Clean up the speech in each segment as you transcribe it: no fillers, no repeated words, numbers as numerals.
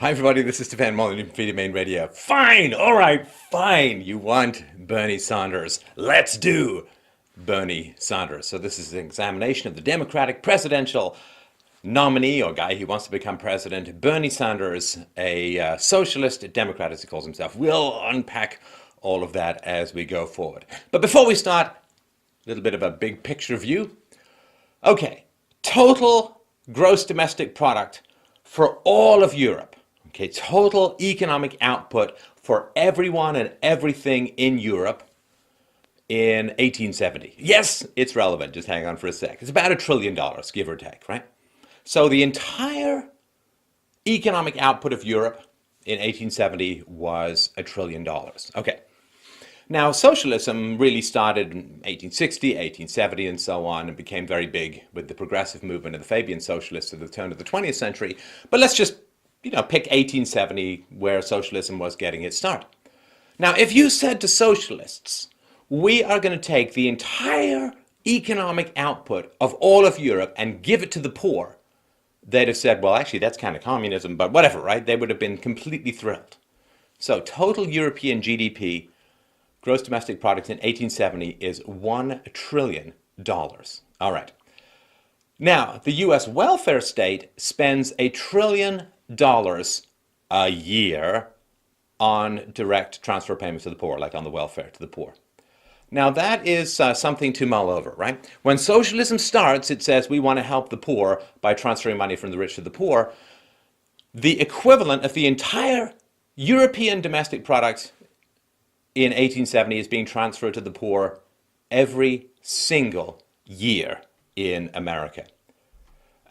Hi everybody, this is Stefan Molyneux from Freedom Main Radio. Fine, all right, fine. You want Bernie Sanders. Let's do Bernie Sanders. So this is an examination of the Democratic presidential nominee or guy who wants to become president, Bernie Sanders, a socialist Democrat as he calls himself. We'll unpack all of that as we go forward. But before we start, a little bit of a big picture view. Okay, total gross domestic product for all of Europe. Okay, total economic output for everyone and everything in Europe in 1870. Yes, it's relevant. Just hang on for a sec. It's about $1 trillion, give or take, right? So the entire economic output of Europe in 1870 was $1 trillion. Okay. Now, socialism really started in 1860, 1870, and so on, and became very big with the progressive movement of the Fabian socialists at the turn of the 20th century. But let's just, pick 1870, where socialism was getting its start. Now, if you said to socialists, we are going to take the entire economic output of all of Europe and give it to the poor, they'd have said, well, actually, that's kind of communism, but whatever, right? They would have been completely thrilled. So total European GDP, gross domestic product in 1870, is $1 trillion. All right. Now, the U.S. welfare state spends $1 trillion a year on direct transfer payments to the poor, like on the welfare to the poor. Now, that is something to mull over, right? When socialism starts, it says we want to help the poor by transferring money from the rich to the poor. The equivalent of the entire European domestic product in 1870 is being transferred to the poor every single year in America.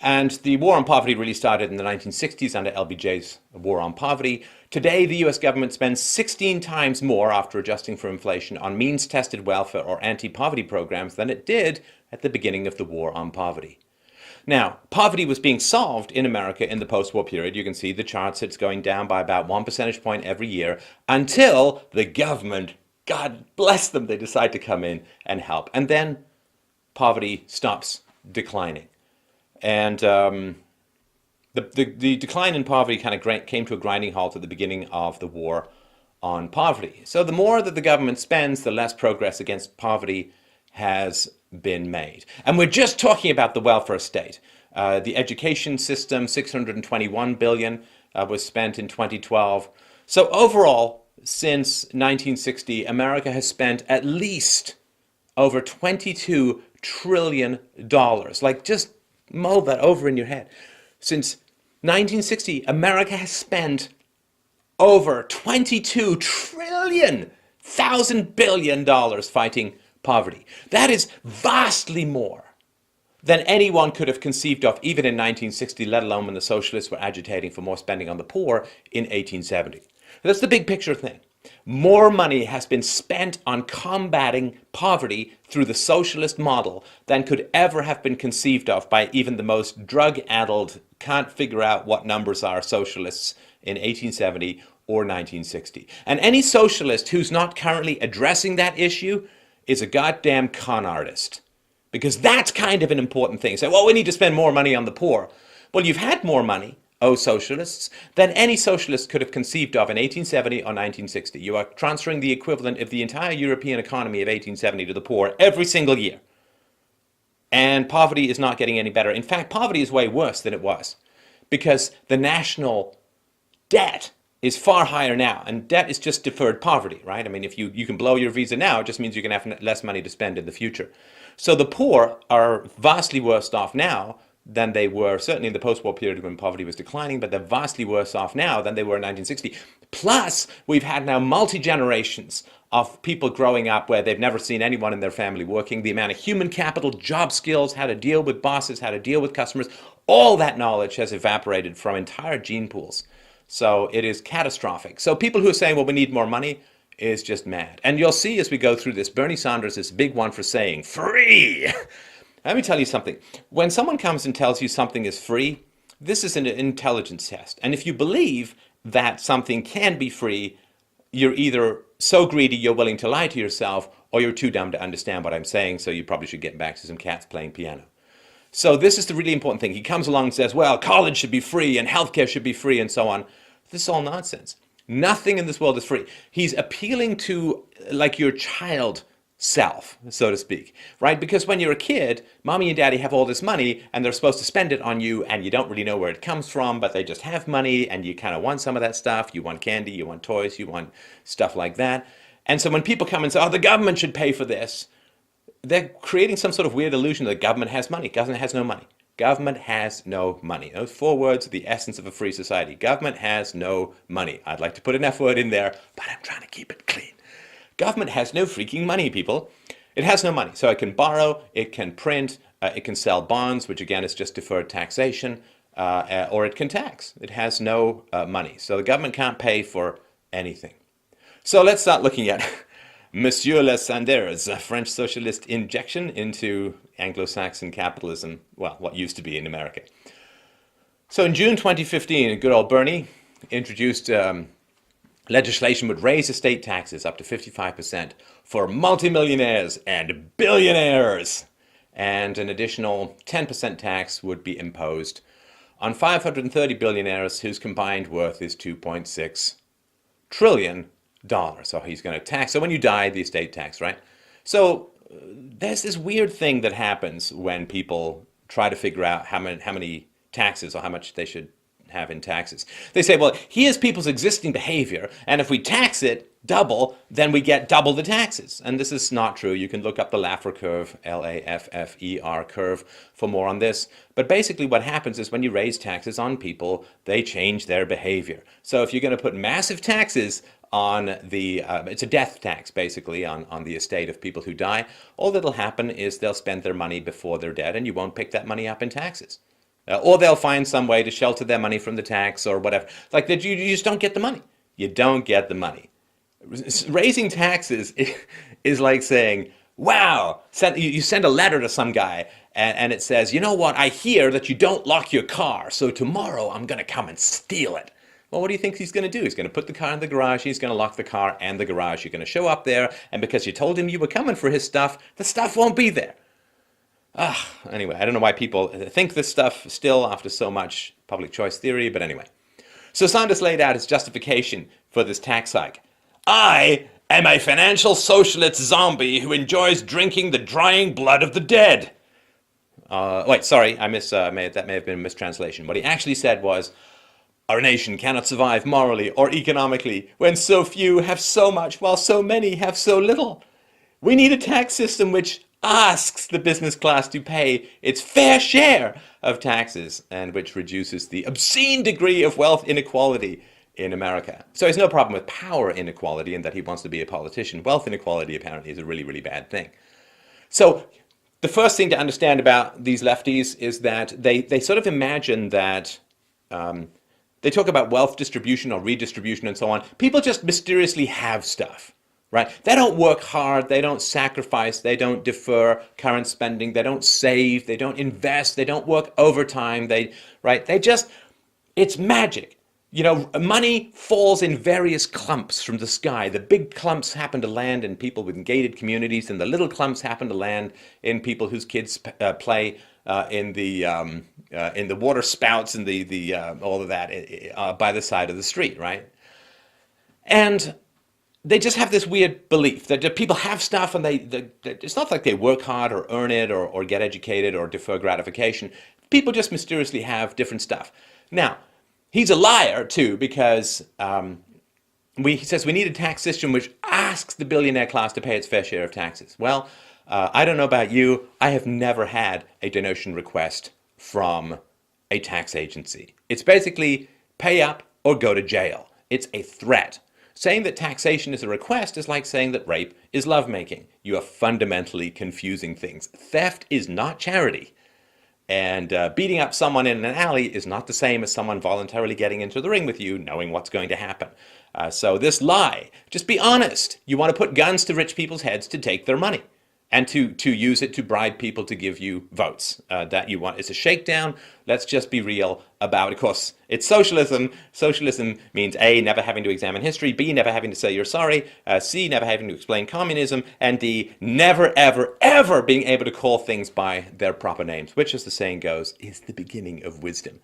And the war on poverty really started in the 1960s under LBJ's war on poverty. Today, the US government spends 16 times more after adjusting for inflation on means-tested welfare or anti-poverty programs than it did at the beginning of the war on poverty. Now, poverty was being solved in America in the post-war period. You can see the charts, it's going down by about 1 percentage point every year until the government, God bless them, they decide to come in and help. And then poverty stops declining. And the decline in poverty kind of came to a grinding halt at the beginning of the war on poverty. So the more that the government spends, the less progress against poverty has been made. And we're just talking about the welfare state. The education system, $621 billion was spent in 2012. So overall, since 1960, America has spent at least over $22 trillion. Like, just mull that over in your head. Since 1960, America has spent over $22 trillion, $1,000 billion fighting poverty. That is vastly more than anyone could have conceived of, even in 1960, let alone when the socialists were agitating for more spending on the poor in 1870. That's the big picture thing. More money has been spent on combating poverty through the socialist model than could ever have been conceived of by even the most drug-addled, can't figure out what numbers are socialists in 1870 or 1960. And any socialist who's not currently addressing that issue is a goddamn con artist. Because that's kind of an important thing. Say, well, we need to spend more money on the poor. Well, you've had more money, socialists, than any socialist could have conceived of in 1870 or 1960. You are transferring the equivalent of the entire European economy of 1870 to the poor every single year. And poverty is not getting any better. In fact, poverty is way worse than it was. Because the national debt is far higher now. And debt is just deferred poverty, right? I mean, if you can blow your visa now, it just means you can have less money to spend in the future. So the poor are vastly worse off now than they were, certainly in the post-war period when poverty was declining, but they're vastly worse off now than they were in 1960. Plus, we've had now multi-generations of people growing up where they've never seen anyone in their family working. The amount of human capital, job skills, how to deal with bosses, how to deal with customers, all that knowledge has evaporated from entire gene pools. So it is catastrophic. So people who are saying, well, we need more money, is just mad. And you'll see as we go through this, Bernie Sanders is a big one for saying free. Let me tell you something. When someone comes and tells you something is free, this is an intelligence test. And if you believe that something can be free, you're either so greedy you're willing to lie to yourself, or you're too dumb to understand what I'm saying, so you probably should get back to some cats playing piano. So this is the really important thing. He comes along and says, well, college should be free and healthcare should be free and so on. This is all nonsense. Nothing in this world is free. He's appealing to like your child self, so to speak, right? Because when you're a kid, mommy and daddy have all this money and they're supposed to spend it on you and you don't really know where it comes from, but they just have money and you kind of want some of that stuff. You want candy, you want toys, you want stuff like that. And so when people come and say, oh, the government should pay for this, they're creating some sort of weird illusion that the government has money. Government has no money. Government has no money. Those 4 words are the essence of a free society. Government has no money. I'd like to put an F word in there, but I'm trying to keep it clean. Government has no freaking money, people. It has no money. So it can borrow, it can print, it can sell bonds, which again is just deferred taxation, or it can tax. It has no money. So the government can't pay for anything. So let's start looking at Monsieur Le Sanders, a French socialist injection into Anglo-Saxon capitalism, well, what used to be in America. So in June 2015, good old Bernie introduced legislation would raise estate taxes up to 55% for multimillionaires and billionaires, and an additional 10% tax would be imposed on 530 billionaires whose combined worth is $2.6 trillion. So he's going to tax. So when you die, the estate tax, right? So there's this weird thing that happens when people try to figure out how many taxes or how much they should have in taxes. They say, well, here's people's existing behavior, and if we tax it double, then we get double the taxes. And this is not true. You can look up the Laffer curve, L-A-F-F-E-R curve, for more on this. But basically what happens is when you raise taxes on people, they change their behavior. So if you're going to put massive taxes on the, it's a death tax basically on the estate of people who die, all that'll happen is they'll spend their money before they're dead and you won't pick that money up in taxes. Or they'll find some way to shelter their money from the tax or whatever. Like that, you just don't get the money. You don't get the money. Raising taxes is like saying, wow, you send a letter to some guy and it says, you know what, I hear that you don't lock your car, so tomorrow I'm going to come and steal it. Well, what do you think he's going to do? He's going to put the car in the garage, he's going to lock the car and the garage. You're going to show up there, and because you told him you were coming for his stuff, the stuff won't be there. Anyway, I don't know why people think this stuff still after so much public choice theory, but anyway. So Sanders laid out his justification for this tax hike. I am a financial socialist zombie who enjoys drinking the drying blood of the dead. Wait, sorry, that may have been a mistranslation. What he actually said was, our nation cannot survive morally or economically when so few have so much while so many have so little. We need a tax system which asks the business class to pay its fair share of taxes and which reduces the obscene degree of wealth inequality in America. So he has no problem with power inequality and that he wants to be a politician. Wealth inequality apparently is a really, really bad thing. So the first thing to understand about these lefties is that they sort of imagine that they talk about wealth distribution or redistribution and so on. People just mysteriously have stuff, right? They don't work hard, they don't sacrifice, they don't defer current spending, they don't save, they don't invest, they don't work overtime, it's magic. You know, money falls in various clumps from the sky. The big clumps happen to land in people with gated communities, and the little clumps happen to land in people whose kids play in the water spouts and all of that by the side of the street, right? And they just have this weird belief that people have stuff and it's not like they work hard or earn it or get educated or defer gratification. People just mysteriously have different stuff. Now, he's a liar too, because he says we need a tax system which asks the billionaire class to pay its fair share of taxes. Well, I don't know about you, I have never had a donation request from a tax agency. It's basically pay up or go to jail. It's a threat. Saying that taxation is a request is like saying that rape is lovemaking. You are fundamentally confusing things. Theft is not charity. And beating up someone in an alley is not the same as someone voluntarily getting into the ring with you, knowing what's going to happen. So this lie, just be honest. You want to put guns to rich people's heads to take their money and to use it to bribe people to give you votes that you want. It's a shakedown. Let's just be real about it. Of course, it's socialism. Socialism means A, never having to examine history, B, never having to say you're sorry, C, never having to explain communism, and D, never, ever, ever being able to call things by their proper names, which, as the saying goes, is the beginning of wisdom.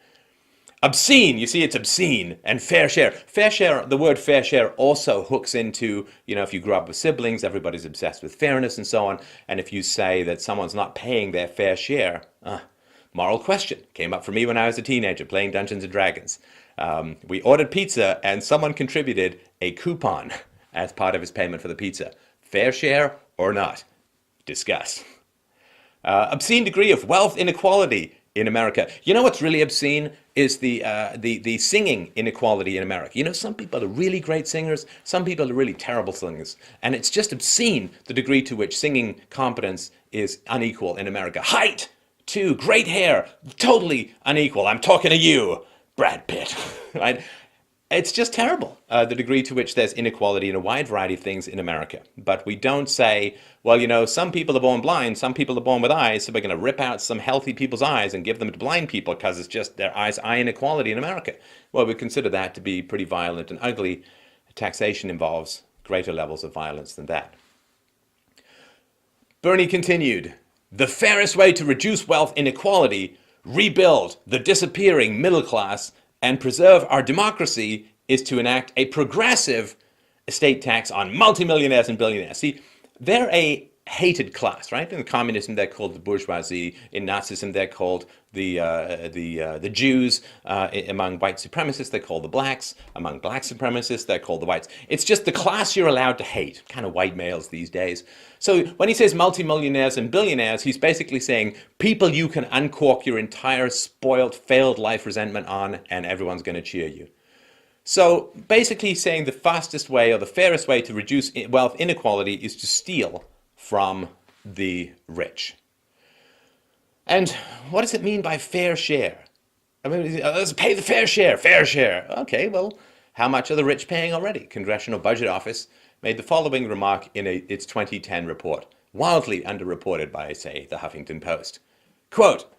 Obscene, you see, it's obscene. And fair share. Fair share, the word fair share also hooks into, if you grew up with siblings, everybody's obsessed with fairness and so on. And if you say that someone's not paying their fair share, moral question came up for me when I was a teenager playing Dungeons and Dragons. We ordered pizza and someone contributed a coupon as part of his payment for the pizza. Fair share or not? Discuss. Obscene degree of wealth inequality in America. You know what's really obscene is the singing inequality in America. Some people are really great singers, some people are really terrible singers, and it's just obscene the degree to which singing competence is unequal in America. Height, too, great hair, totally unequal. I'm talking to you, Brad Pitt, right? It's just terrible, the degree to which there's inequality in a wide variety of things in America. But we don't say, well, some people are born blind, some people are born with eyes, so we're going to rip out some healthy people's eyes and give them to blind people because it's just their eye inequality in America. Well, we consider that to be pretty violent and ugly. Taxation involves greater levels of violence than that. Bernie continued, the fairest way to reduce wealth inequality, rebuild the disappearing middle class, and preserve our democracy is to enact a progressive estate tax on multimillionaires and billionaires. See, they're a hated class, right? In communism, they're called the bourgeoisie. In Nazism, they're called the Jews. Among white supremacists, they're called the blacks. Among black supremacists, they're called the whites. It's just the class you're allowed to hate, kind of white males these days. So when he says multimillionaires and billionaires, he's basically saying people you can uncork your entire spoiled, failed life resentment on, and everyone's going to cheer you. So basically saying the fastest way or the fairest way to reduce wealth inequality is to steal from the rich. And what does it mean by fair share? I mean, let's pay the fair share, fair share. Okay, well, how much are the rich paying already? Congressional Budget Office made the following remark in its 2010 report, wildly underreported by, say, the Huffington Post. Quote,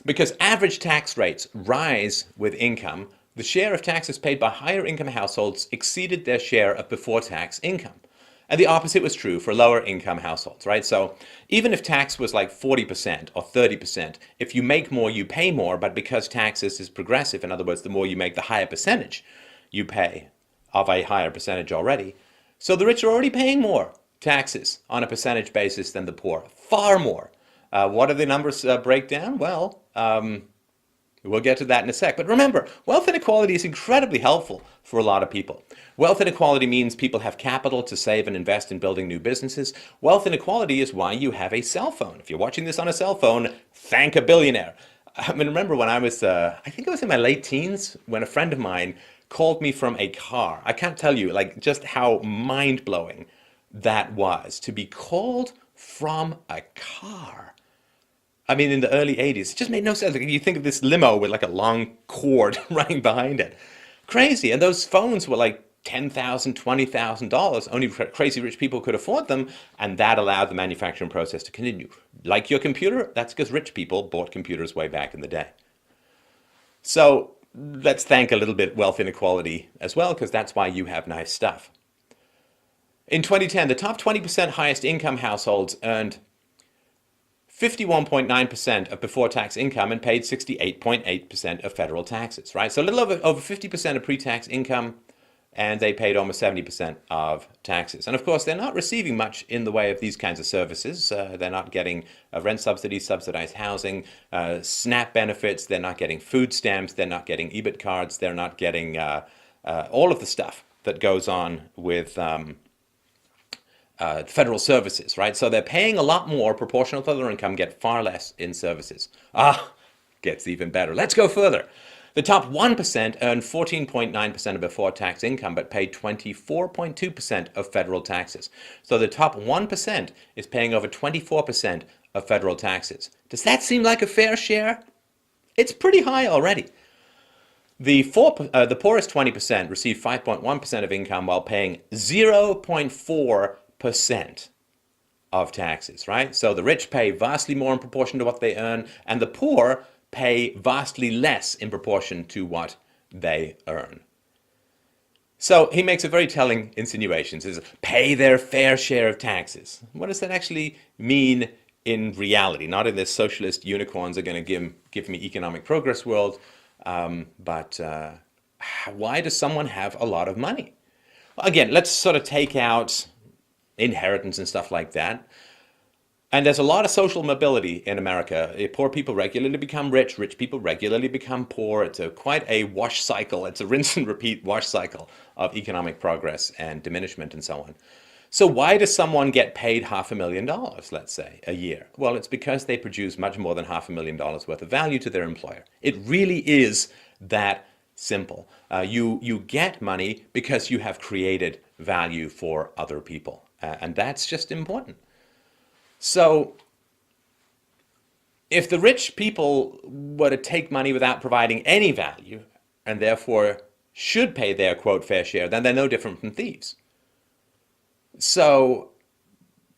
because average tax rates rise with income, the share of taxes paid by higher income households exceeded their share of before-tax income. And the opposite was true for lower income households, right? So even if tax was like 40% or 30%, if you make more, you pay more, but because taxes is progressive, in other words, the more you make, the higher percentage you pay of a higher percentage already. So the rich are already paying more taxes on a percentage basis than the poor, far more. What do the numbers break down? Well, we'll get to that in a sec. But remember, wealth inequality is incredibly helpful for a lot of people. Wealth inequality means people have capital to save and invest in building new businesses. Wealth inequality is why you have a cell phone. If you're watching this on a cell phone, thank a billionaire. I mean, remember when I was, I think it was in my late teens, when a friend of mine called me from a car. I can't tell you, like, just how mind-blowing that was, to be called from a car. I mean, in the early 80s, it just made no sense. Like, you think of this limo with like a long cord running behind it. Crazy. And those phones were like $10,000, $20,000. Only crazy rich people could afford them. And that allowed the manufacturing process to continue. Like your computer, that's because rich people bought computers way back in the day. So let's thank a little bit wealth inequality as well, because that's why you have nice stuff. In 2010, the top 20% highest income households earned 51.9% of before-tax income and paid 68.8% of federal taxes, right? So a little over 50% of pre-tax income, and they paid almost 70% of taxes. And of course, they're not receiving much in the way of these kinds of services. They're not getting rent subsidies, subsidized housing, SNAP benefits. They're not getting food stamps. They're not getting EBIT cards. They're not getting all of the stuff that goes on with federal services, right? So they're paying a lot more proportional to their income, get far less in services. Gets even better. Let's go further. The top 1% earned 14.9% of before-tax income, but paid 24.2% of federal taxes. So the top 1% is paying over 24% of federal taxes. Does that seem like a fair share? It's pretty high already. The poorest 20% receive 5.1% of income while paying 0.4% of taxes, right? So the rich pay vastly more in proportion to what they earn, and the poor pay vastly less in proportion to what they earn. So he makes a very telling insinuation. He says, pay their fair share of taxes. What does that actually mean in reality? Not in this socialist unicorns are going to give me economic progress world. But why does someone have a lot of money? Well, again, let's sort of take out inheritance and stuff like that. And there's a lot of social mobility in America. Poor people regularly become rich. Rich people regularly become poor. It's quite a wash cycle. It's a rinse and repeat wash cycle of economic progress and diminishment and so on. So why does someone get paid $500,000, let's say, a year? Well, it's because they produce much more than $500,000 worth of value to their employer. It really is that simple. You get money because you have created value for other people. And that's just important. So if the rich people were to take money without providing any value, and therefore should pay their, quote, fair share, then they're no different from thieves. So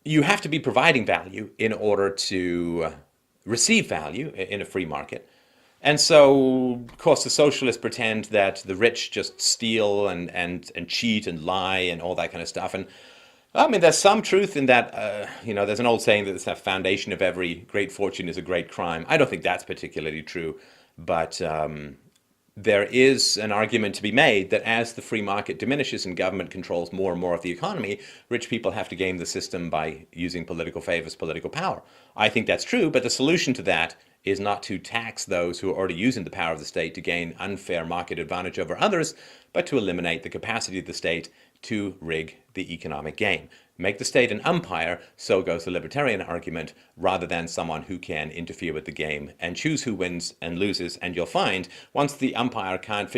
you have to be providing value in order to receive value in a free market. And so, of course, the socialists pretend that the rich just steal and cheat and lie and all that kind of stuff. And I mean, there's some truth in that. There's an old saying that the foundation of every great fortune is a great crime. I don't think that's particularly true, but there is an argument to be made that as the free market diminishes and government controls more and more of the economy, rich people have to game the system by using political favors, political power. I think that's true, but the solution to that is not to tax those who are already using the power of the state to gain unfair market advantage over others, but to eliminate the capacity of the state to rig the economic game. Make the state an umpire, so goes the libertarian argument, rather than someone who can interfere with the game and choose who wins and loses. And you'll find once the umpire can't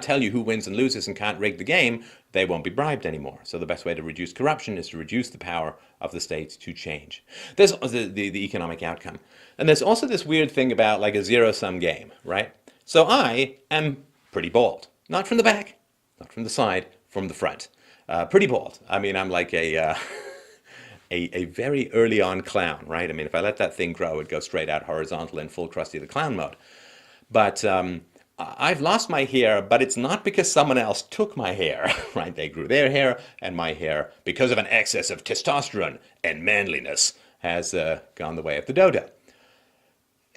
tell you who wins and loses and can't rig the game, they won't be bribed anymore. So the best way to reduce corruption is to reduce the power of the state to change. There's the economic outcome. And there's also this weird thing about like a zero-sum game, right? So I am pretty bald. Not from the back, not from the side, from the front. Pretty bald. I mean, I'm like a very early on clown, right? I mean, if I let that thing grow, it'd go straight out horizontal in full Krusty the Clown mode. But I've lost my hair, but it's not because someone else took my hair, right? They grew their hair, and my hair, because of an excess of testosterone and manliness, has gone the way of the dodo.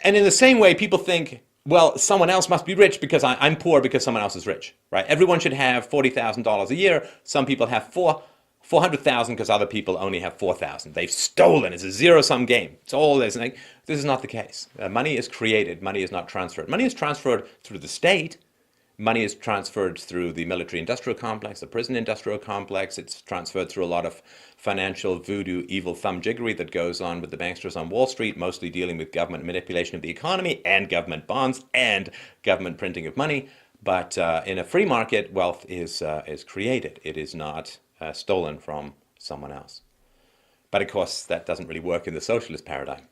And in the same way, people think, well, someone else must be rich because I'm poor because someone else is rich, right? Everyone should have $40,000 a year. Some people have 400,000 because other people only have 4,000. They've stolen. It's a zero-sum game. It's all this. This is not the case. Money is created. Money is not transferred. Money is transferred through the state. Money is transferred through the military-industrial complex, the prison-industrial complex. It's transferred through a lot of financial voodoo, evil thumbjiggery that goes on with the banksters on Wall Street, mostly dealing with government manipulation of the economy and government bonds and government printing of money. But in a free market, wealth is created. It is not stolen from someone else. But of course, that doesn't really work in the socialist paradigm.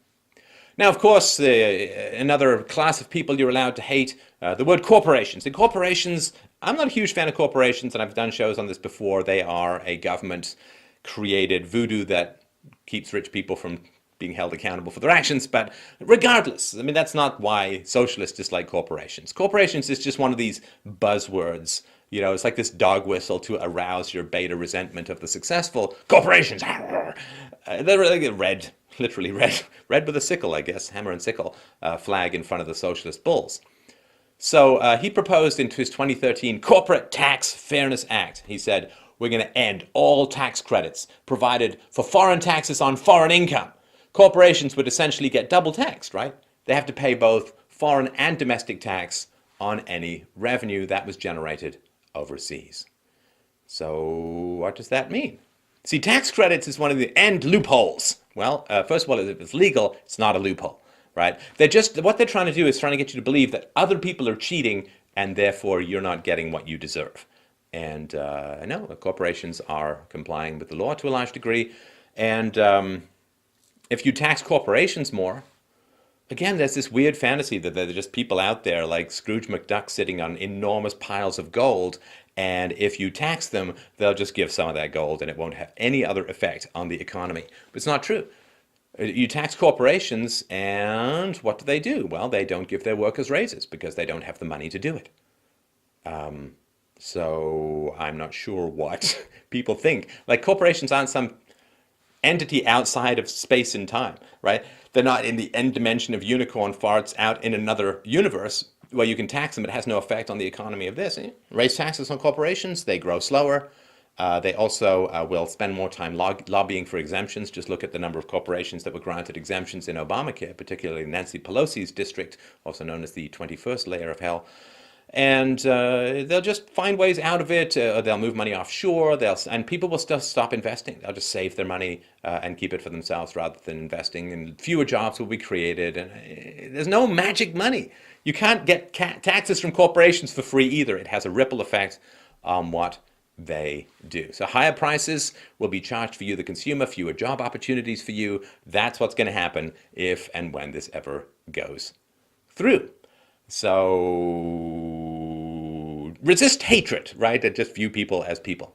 Now, of course, another class of people you're allowed to hate, the word corporations. And corporations, I'm not a huge fan of corporations, and I've done shows on this before. They are a government-created voodoo that keeps rich people from being held accountable for their actions. But regardless, I mean, that's not why socialists dislike corporations. Corporations is just one of these buzzwords. You know, it's like this dog whistle to arouse your beta resentment of the successful. Corporations! They're really red. Literally red with a sickle, I guess, hammer and sickle, flag in front of the Socialist Bulls. So he proposed into his 2013 Corporate Tax Fairness Act. He said, we're going to end all tax credits provided for foreign taxes on foreign income. Corporations would essentially get double taxed, right? They have to pay both foreign and domestic tax on any revenue that was generated overseas. So what does that mean? See, tax credits is one of the end loopholes. Well, first of all, if it's legal, it's not a loophole, right? What they're trying to do is trying to get you to believe that other people are cheating and therefore you're not getting what you deserve. And no, corporations are complying with the law to a large degree. And if you tax corporations more, again, there's this weird fantasy that there are just people out there like Scrooge McDuck sitting on enormous piles of gold, and if you tax them, they'll just give some of that gold and it won't have any other effect on the economy. But it's not true. You tax corporations, and what do? Well, they don't give their workers raises because they don't have the money to do it. So I'm not sure what people think. Like, corporations aren't some entity outside of space and time, right? They're not in the end dimension of unicorn farts out in another universe. well, you can tax them, it has no effect on the economy of this. Raise taxes on corporations, they grow slower. They also will spend more time lobbying for exemptions. Just look at the number of corporations that were granted exemptions in Obamacare, particularly Nancy Pelosi's district, also known as the 21st layer of hell. And they'll just find ways out of it. They'll move money offshore. And people will still stop investing. They'll just save their money and keep it for themselves rather than investing. And fewer jobs will be created. And there's no magic money. You can't get taxes from corporations for free either. It has a ripple effect on what they do. So higher prices will be charged for you, the consumer, fewer job opportunities for you. That's what's going to happen if and when this ever goes through. So resist hatred, right? And just view people as people.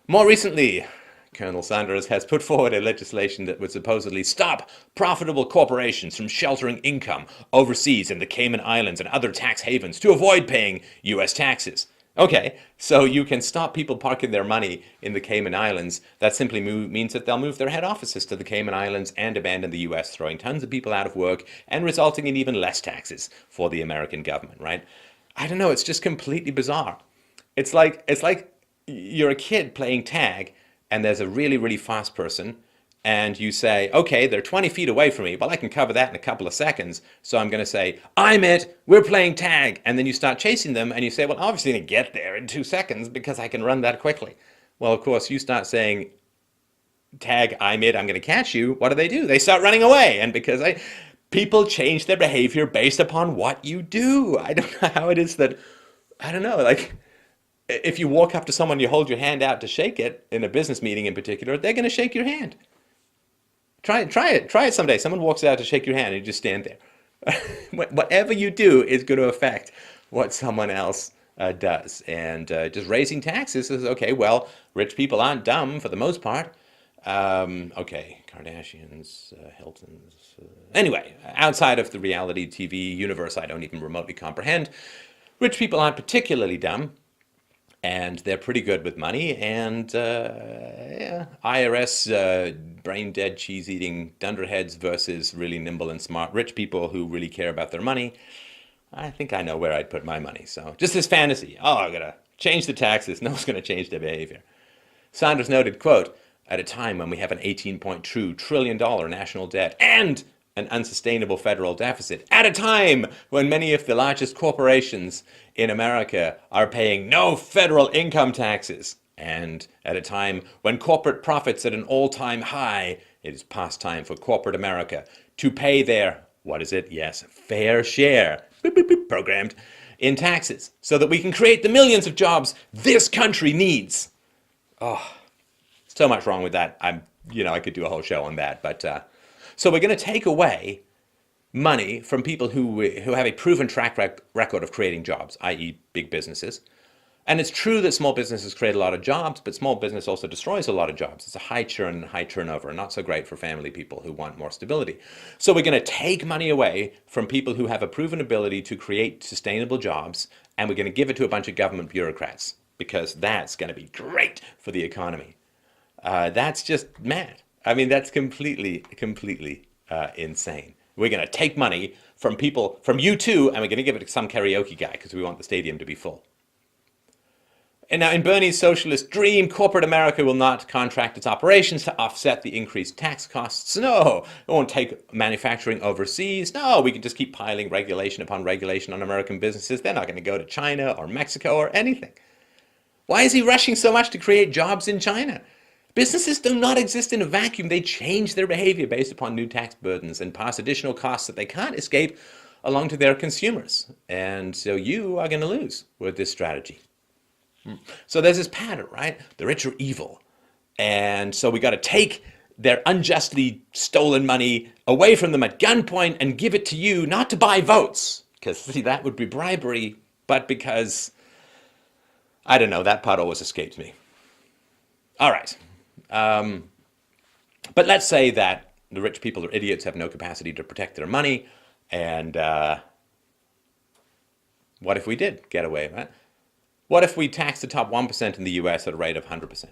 More recently, Colonel Sanders has put forward a legislation that would supposedly stop profitable corporations from sheltering income overseas in the Cayman Islands and other tax havens to avoid paying U.S. taxes. Okay, so you can stop people parking their money in the Cayman Islands. That simply means that they'll move their head offices to the Cayman Islands and abandon the US, throwing tons of people out of work and resulting in even less taxes for the American government, right? I don't know, it's just completely bizarre. It's like you're a kid playing tag and there's a really, really fast person and you say, okay, they're 20 feet away from me, but I can cover that in a couple of seconds. So I'm going to say, I'm it, we're playing tag. And then you start chasing them and you say, well, obviously I'm going to get there in 2 seconds because I can run that quickly. Well, of course, you start saying, tag, I'm it, I'm going to catch you. What do? They start running away. And because people change their behavior based upon what you do. I don't know how it is that, I don't know, like, if you walk up to someone, you hold your hand out to shake it, in a business meeting in particular, they're going to shake your hand. Try it someday. Someone walks out to shake your hand and you just stand there. Whatever you do is going to affect what someone else does. And just raising taxes is, okay, well, rich people aren't dumb for the most part. Okay, Kardashians, Hiltons. Anyway, outside of the reality TV universe I don't even remotely comprehend, rich people aren't particularly dumb. And they're pretty good with money, and yeah, IRS brain-dead, cheese-eating dunderheads versus really nimble and smart rich people who really care about their money. I think I know where I'd put my money. So just this fantasy, oh, I'm going to change the taxes. No one's going to change their behavior. Sanders noted, quote, at a time when we have an $18.2 trillion national debt and an unsustainable federal deficit, at a time when many of the largest corporations in America are paying no federal income taxes, and at a time when corporate profits at an all-time high, it is past time for corporate America to pay their, what is it? Yes, fair share, beep, beep, beep, programmed, in taxes, so that we can create the millions of jobs this country needs. Oh, so much wrong with that. I could do a whole show on that, but so we're going to take away money from people who have a proven track record of creating jobs, i.e. big businesses. And it's true that small businesses create a lot of jobs, but small business also destroys a lot of jobs. It's a high churn, high turnover, not so great for family people who want more stability. So we're going to take money away from people who have a proven ability to create sustainable jobs, and we're going to give it to a bunch of government bureaucrats, because that's going to be great for the economy. That's just mad. I mean, that's completely insane. We're going to take money from people, from you too, and we're going to give it to some karaoke guy because we want the stadium to be full. And now in Bernie's socialist dream, corporate America will not contract its operations to offset the increased tax costs. No, it won't take manufacturing overseas. No, we can just keep piling regulation upon regulation on American businesses. They're not going to go to China or Mexico or anything. Why is he rushing so much to create jobs in China? Businesses do not exist in a vacuum. They change their behavior based upon new tax burdens and pass additional costs that they can't escape along to their consumers. And so you are going to lose with this strategy. So there's this pattern, right? The rich are evil. And so we got to take their unjustly stolen money away from them at gunpoint and give it to you, not to buy votes, because see, that would be bribery, but because, I don't know, that part always escapes me. All right. But let's say that the rich people are idiots, have no capacity to protect their money, and what if we did get away, right? What if we taxed the top 1% in the US at a rate of 100%?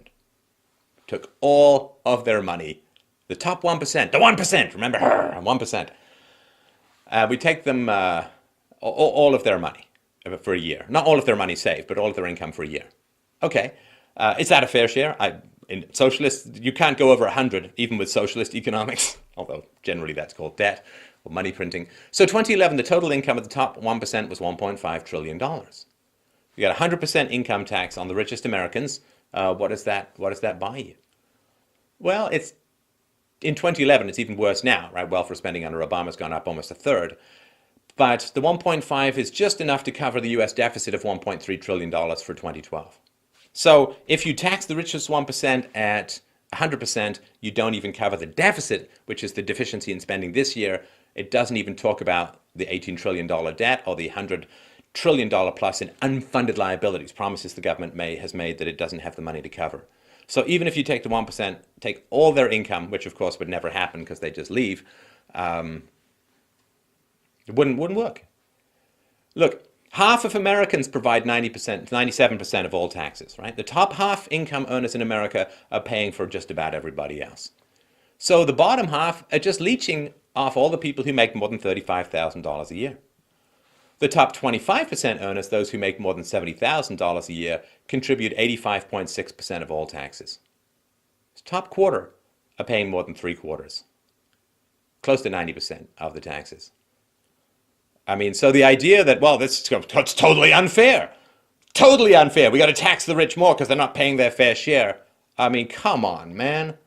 Took all of their money, the top 1%, the 1%, remember, 1%. We take them all of their money for a year. Not all of their money saved, but all of their income for a year. Okay. Is that a fair share? In socialist, you can't go over 100, even with socialist economics, although generally that's called debt or money printing. So 2011, the total income of the top 1% was $1.5 trillion. You got 100% income tax on the richest Americans. What does that buy you? Well, in 2011, it's even worse now, right? Welfare spending under Obama's gone up almost a third. But the 1.5 is just enough to cover the US deficit of $1.3 trillion for 2012. So if you tax the richest 1% at 100%, you don't even cover the deficit, which is the deficiency in spending this year. It doesn't even talk about the $18 trillion debt or the $100 trillion plus in unfunded liabilities, promises the government has made that it doesn't have the money to cover. So even if you take the 1%, take all their income, which of course would never happen because they just leave, it wouldn't work. Look, half of Americans provide 90%, 97% of all taxes, right? The top half income earners in America are paying for just about everybody else. So the bottom half are just leeching off all the people who make more than $35,000 a year. The top 25% earners, those who make more than $70,000 a year, contribute 85.6% of all taxes. The top quarter are paying more than 3/4, close to 90% of the taxes. I mean, so the idea that, well, that's totally unfair. Totally unfair. We got to tax the rich more because they're not paying their fair share. I mean, come on, man.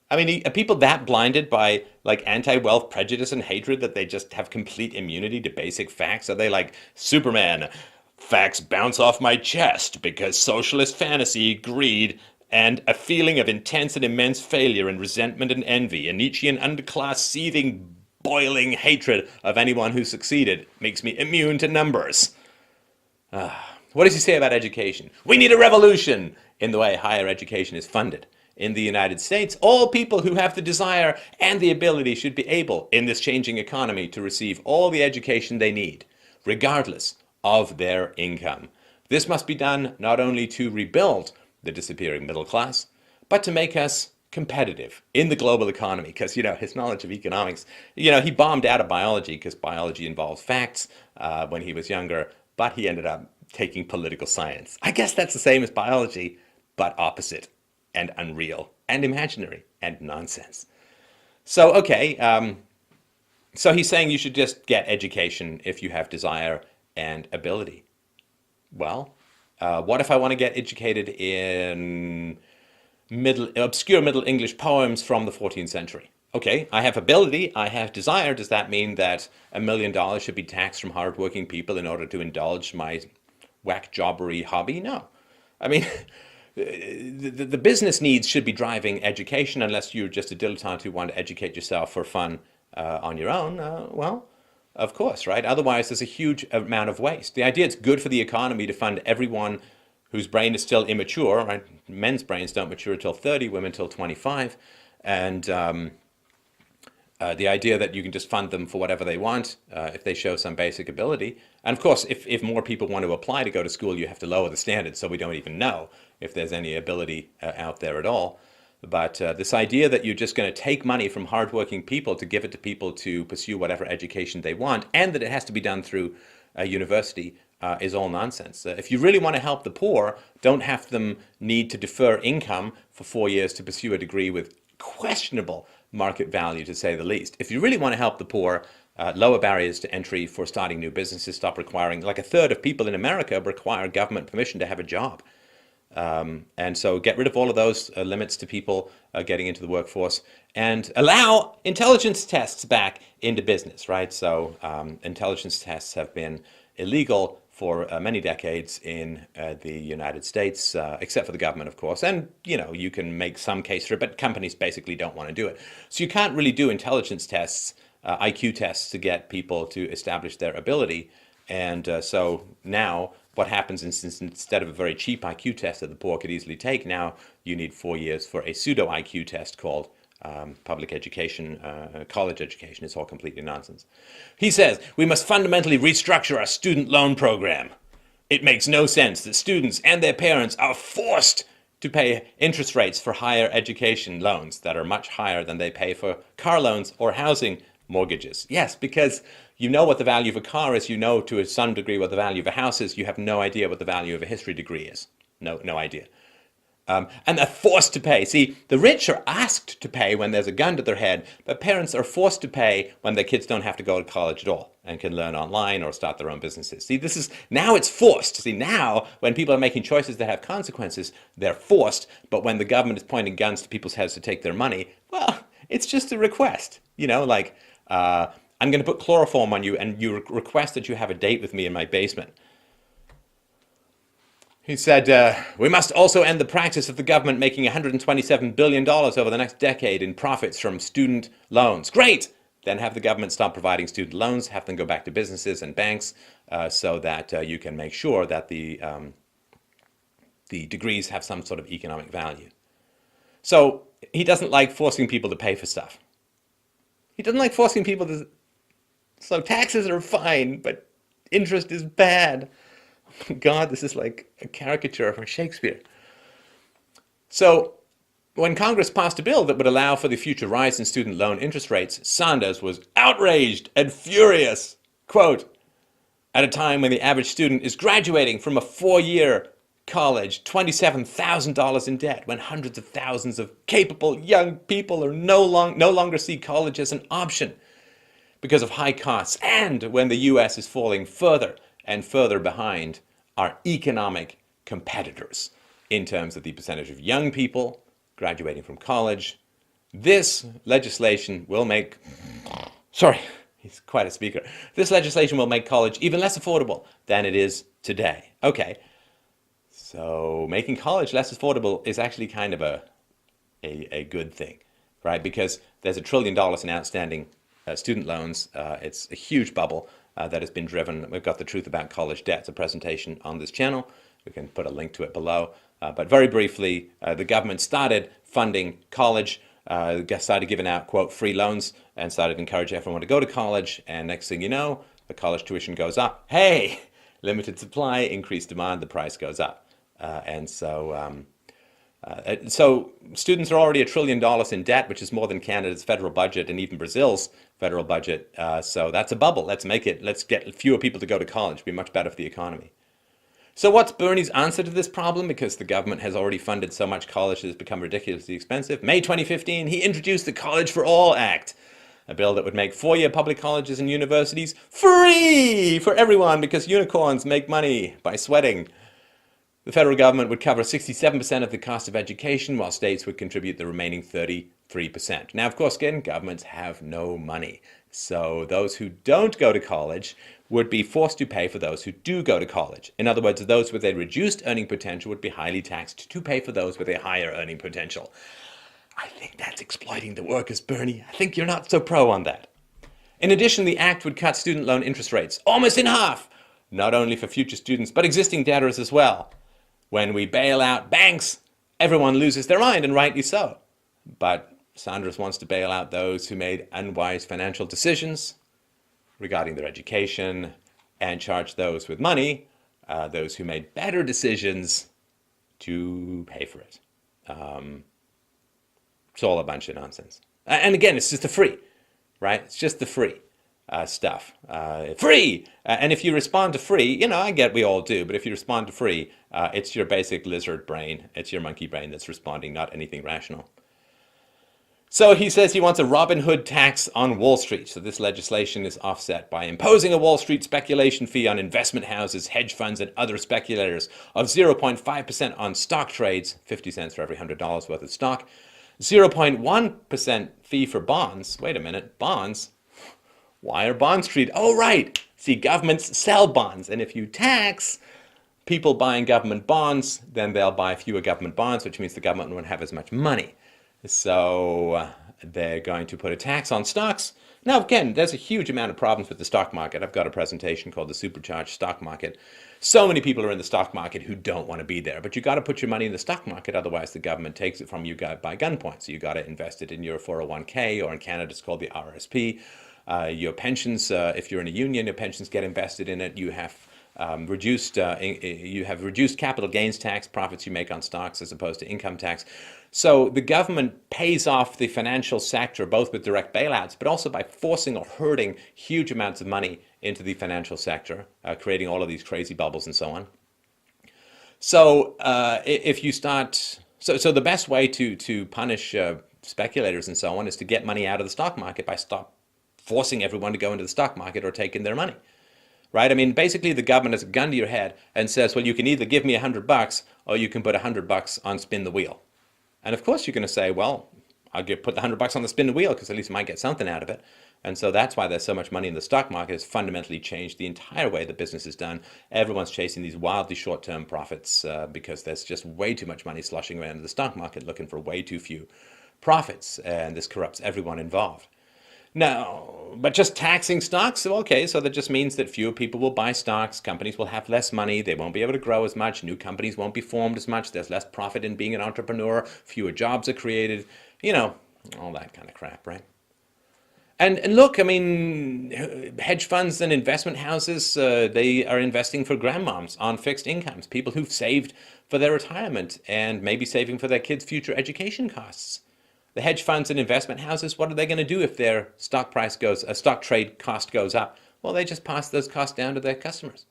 I mean, are people that blinded by like anti-wealth prejudice and hatred that they just have complete immunity to basic facts? Are they like Superman? Facts bounce off my chest because socialist fantasy, greed, and a feeling of intense and immense failure and resentment and envy, a Nietzschean underclass seething boiling hatred of anyone who succeeded makes me immune to numbers. What does he say about education? We need a revolution in the way higher education is funded. In the United States, all people who have the desire and the ability should be able, in this changing economy, to receive all the education they need, regardless of their income. This must be done not only to rebuild the disappearing middle class, but to make us competitive in the global economy, because, his knowledge of economics, he bombed out of biology because biology involves facts when he was younger, but he ended up taking political science. I guess that's the same as biology, but opposite and unreal and imaginary and nonsense. So, okay, so he's saying you should just get education if you have desire and ability. Well, what if I want to get educated in obscure Middle English poems from the 14th century? Okay, I have ability, I have desire. Does that mean that $1 million should be taxed from hardworking people in order to indulge my whack jobbery hobby? No. I mean, the business needs should be driving education, unless you're just a dilettante who want to educate yourself for fun on your own. Well, of course, right? Otherwise, there's a huge amount of waste. The idea it's good for the economy to fund everyone whose brain is still immature, right? Men's brains don't mature till 30, women till 25. And the idea that you can just fund them for whatever they want if they show some basic ability. And of course, if more people want to apply to go to school, you have to lower the standards, so we don't even know if there's any ability out there at all. But this idea that you're just going to take money from hardworking people to give it to people to pursue whatever education they want, and that it has to be done through a university, is all nonsense. If you really want to help the poor, don't have them need to defer income for 4 years to pursue a degree with questionable market value, to say the least. If you really want to help the poor, lower barriers to entry for starting new businesses, stop requiring, like a third of people in America require government permission to have a job. And so get rid of all of those limits to people getting into the workforce, and allow intelligence tests back into business, right? So intelligence tests have been illegal for many decades in the United States, except for the government, of course. And, you can make some case for it, but companies basically don't want to do it. So you can't really do intelligence tests, IQ tests, to get people to establish their ability. And so now what happens is, instead of a very cheap IQ test that the poor could easily take, now you need 4 years for a pseudo IQ test called public education, college education. It's all completely nonsense. He says, we must fundamentally restructure our student loan program. It makes no sense that students and their parents are forced to pay interest rates for higher education loans that are much higher than they pay for car loans or housing mortgages. Yes, because, You know what the value of a car is. You know to some degree what the value of a house is. You have no idea what the value of a history degree is. No idea. And they're forced to pay. See, the rich are asked to pay when there's a gun to their head, but parents are forced to pay when their kids don't have to go to college at all and can learn online or start their own businesses. See, now it's forced. See, now when people are making choices that have consequences, they're forced. But when the government is pointing guns to people's heads to take their money, well, it's just a request. Like, I'm going to put chloroform on you and you request that you have a date with me in my basement. He said, we must also end the practice of the government making $127 billion over the next decade in profits from student loans. Great! Then have the government stop providing student loans, have them go back to businesses and banks so that you can make sure that the degrees have some sort of economic value. So he doesn't like forcing people to pay for stuff. He doesn't like forcing people to... So taxes are fine, but interest is bad. God, this is like a caricature from Shakespeare. So when Congress passed a bill that would allow for the future rise in student loan interest rates, Sanders was outraged and furious. Quote, at a time when the average student is graduating from a 4-year college, $27,000 in debt, when hundreds of thousands of capable young people are no longer see college as an option because of high costs, and when the U.S. is falling further and further behind our economic competitors in terms of the percentage of young people graduating from college. This legislation will make, sorry, he's quite a speaker. This legislation will make college even less affordable than it is today. Okay, so making college less affordable is actually kind of a good thing, right? Because there's $1 trillion in outstanding student loans. It's a huge bubble that has been driven. We've got The Truth About College Debt. It's a presentation on this channel. We can put a link to it below. But very briefly, the government started funding college, started giving out, quote, free loans, and started encouraging everyone to go to college. And next thing you know, the college tuition goes up. Hey, limited supply, increased demand, the price goes up. So students are already $1 trillion in debt, which is more than Canada's federal budget and even Brazil's federal budget. So that's a bubble. Let's get fewer people to go to college. It'd be much better for the economy. So what's Bernie's answer to this problem? Because the government has already funded so much college that it's become ridiculously expensive. May 2015, he introduced the College for All Act, a bill that would make 4-year public colleges and universities free for everyone because unicorns make money by sweating. The federal government would cover 67% of the cost of education, while states would contribute the remaining 33%. Now, of course, again, governments have no money. So those who don't go to college would be forced to pay for those who do go to college. In other words, those with a reduced earning potential would be highly taxed to pay for those with a higher earning potential. I think that's exploiting the workers, Bernie. I think you're not so pro on that. In addition, the act would cut student loan interest rates almost in half, not only for future students, but existing debtors as well. When we bail out banks, everyone loses their mind, and rightly so. But Sanders wants to bail out those who made unwise financial decisions regarding their education and charge those with money, those who made better decisions, to pay for it. It's all a bunch of nonsense. And again, it's just the free, right? It's just the free stuff. Free! And if you respond to free, I get we all do, but if you respond to free, it's your basic lizard brain, it's your monkey brain that's responding, not anything rational. So he says he wants a Robin Hood tax on Wall Street. So this legislation is offset by imposing a Wall Street speculation fee on investment houses, hedge funds, and other speculators of 0.5% on stock trades, 50 cents for every $100 worth of stock, 0.1% fee for bonds. Wait a minute, bonds? Why are bonds treated? Oh, right. See, governments sell bonds. And if you tax people buying government bonds, then they'll buy fewer government bonds, which means the government won't have as much money. So they're going to put a tax on stocks. Now, again, there's a huge amount of problems with the stock market. I've got a presentation called The Supercharged Stock Market. So many people are in the stock market who don't want to be there. But you got to put your money in the stock market, otherwise the government takes it from you by gunpoint. So you got to invest it in your 401k, or in Canada it's called the RSP. Your pensions, if you're in a union, your pensions get invested in it. You have You have reduced capital gains tax, profits you make on stocks as opposed to income tax. So the government pays off the financial sector both with direct bailouts, but also by forcing or herding huge amounts of money into the financial sector, creating all of these crazy bubbles and so on. So if you start, so the best way to punish speculators and so on is to get money out of the stock market by stop forcing everyone to go into the stock market or taking their money. Right? I mean, basically the government has a gun to your head and says, well, you can either give me $100 or you can put $100 on spin the wheel. And of course you're going to say, well, put the $100 on the spin the wheel because at least I might get something out of it. And so that's why there's so much money in the stock market. It's fundamentally changed the entire way the business is done. Everyone's chasing these wildly short-term profits because there's just way too much money sloshing around in the stock market looking for way too few profits. And this corrupts everyone involved. Now, but just taxing stocks, okay, so that just means that fewer people will buy stocks, companies will have less money, they won't be able to grow as much, new companies won't be formed as much, there's less profit in being an entrepreneur, fewer jobs are created, all that kind of crap, right? And look, I mean, hedge funds and investment houses, they are investing for grandmoms on fixed incomes, people who've saved for their retirement and maybe saving for their kids' future education costs. The hedge funds and investment houses, what are they going to do if their stock trade cost goes up? Well, they just pass those costs down to their customers.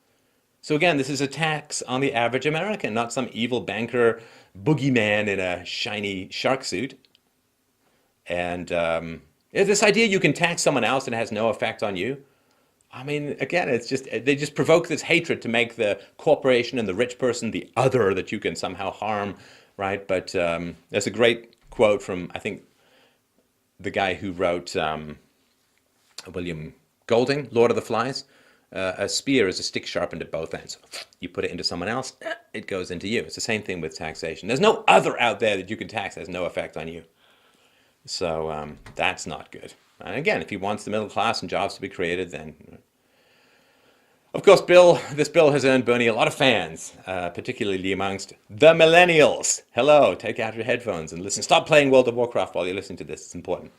So again, this is a tax on the average American, not some evil banker boogeyman in a shiny shark suit. And this idea you can tax someone else and it has no effect on you. I mean, again, they just provoke this hatred to make the corporation and the rich person the other that you can somehow harm, right? But there's a great quote from, I think, the guy who wrote William Golding, Lord of the Flies. A spear is a stick sharpened at both ends. You put it into someone else, it goes into you. It's the same thing with taxation. There's no other out there that you can tax that has no effect on you. So that's not good. And again, if he wants the middle class and jobs to be created, then... Of course, this bill has earned Bernie a lot of fans, particularly amongst the millennials. Hello, take out your headphones and listen. Stop playing World of Warcraft while you're listening to this. It's important.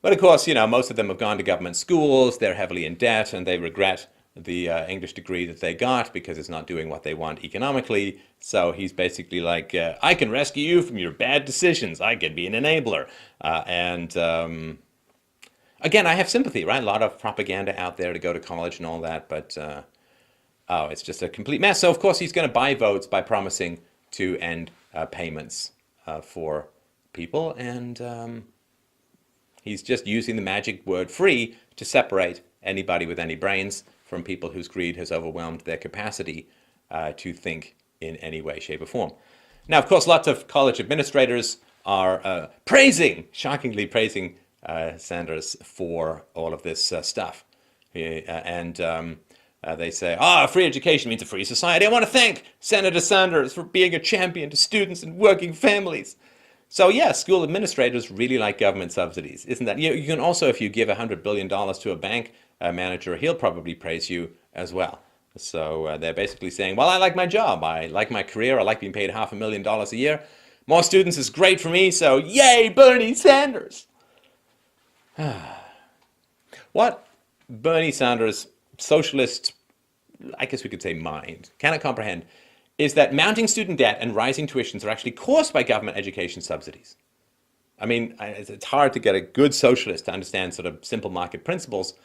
But of course, most of them have gone to government schools. They're heavily in debt, and they regret the English degree that they got because it's not doing what they want economically. So he's basically like, I can rescue you from your bad decisions. I can be an enabler. Again, I have sympathy, right? A lot of propaganda out there to go to college and all that, but it's just a complete mess. So, of course, he's going to buy votes by promising to end payments for people, and he's just using the magic word free to separate anybody with any brains from people whose greed has overwhelmed their capacity to think in any way, shape, or form. Now, of course, lots of college administrators are shockingly praising Sanders for all of this stuff. They say, free education means a free society. I want to thank Senator Sanders for being a champion to students and working families. So yeah, school administrators really like government subsidies, isn't that? You can also, if you give $100 billion to a bank manager, he'll probably praise you as well. So they're basically saying, well, I like my job, I like my career, I like being paid $500,000 a year. More students is great for me, so yay, Bernie Sanders! What Bernie Sanders' socialist, I guess we could say mind, cannot comprehend is that mounting student debt and rising tuitions are actually caused by government education subsidies. I mean, it's hard to get a good socialist to understand sort of simple market principles,